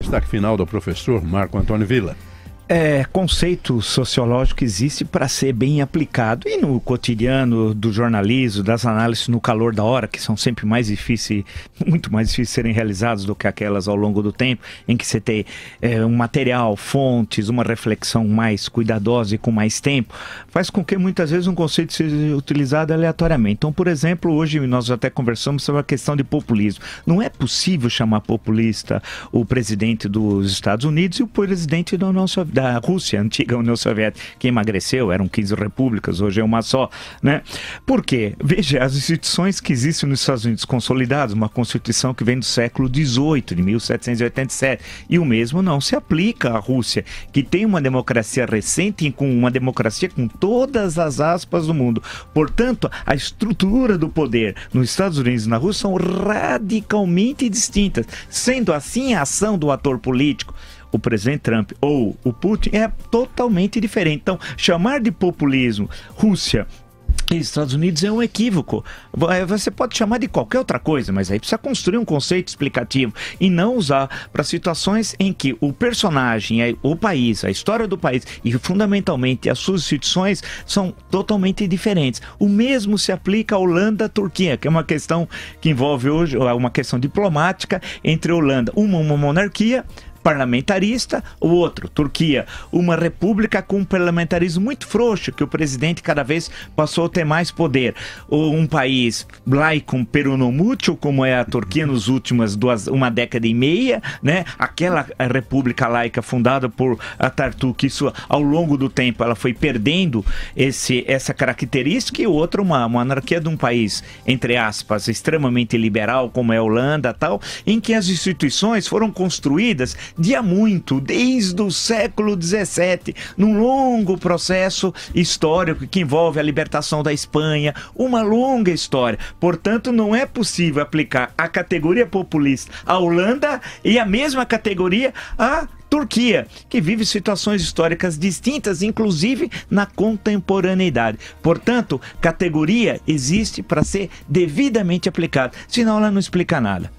Destaque final do professor Marco Antônio Villa. Conceito sociológico existe para ser bem aplicado e no cotidiano do jornalismo, das análises no calor da hora, que são sempre mais difíceis, muito mais difíceis de serem realizadas do que aquelas ao longo do tempo, em que você tem um material, fontes, uma reflexão mais cuidadosa e com mais tempo, faz com que muitas vezes um conceito seja utilizado aleatoriamente. Então, por exemplo, hoje nós até conversamos sobre a questão de populismo. Não é possível chamar populista o presidente dos Estados Unidos e o presidente da Rússia, antiga União Soviética, que emagreceu, eram 15 repúblicas, hoje é uma só, né? Por quê? Veja, as instituições que existem nos Estados Unidos consolidadas, uma Constituição que vem do século XVIII, de 1787, e o mesmo não se aplica à Rússia, que tem uma democracia recente, com uma democracia com todas as aspas do mundo. Portanto, a estrutura do poder nos Estados Unidos e na Rússia são radicalmente distintas. Sendo assim, a ação do ator político, o presidente Trump ou o Putin, é totalmente diferente. Então, chamar de populismo Rússia e Estados Unidos é um equívoco. Você pode chamar de qualquer outra coisa, mas aí precisa construir um conceito explicativo e não usar para situações em que o personagem, o país, a história do país e fundamentalmente as suas instituições são totalmente diferentes. O mesmo se aplica à Holanda-Turquia, que é uma questão que envolve hoje uma questão diplomática entre a Holanda, uma monarquia parlamentarista, o outro, Turquia, uma república com um parlamentarismo muito frouxo, que o presidente cada vez passou a ter mais poder. Um país laico peronomútil, como é a Turquia nos últimos uma década e meia, né? Aquela república laica fundada por Atatürk, isso ao longo do tempo ela foi perdendo essa característica, e o outro, uma monarquia de um país, entre aspas, extremamente liberal, como é a Holanda, tal, em que as instituições foram construídas desde o século XVII, num longo processo histórico que envolve a libertação da Espanha, uma longa história. Portanto, não é possível aplicar a categoria populista à Holanda e a mesma categoria à Turquia, que vive situações históricas distintas, inclusive na contemporaneidade. Portanto, categoria existe para ser devidamente aplicada, senão ela não explica nada.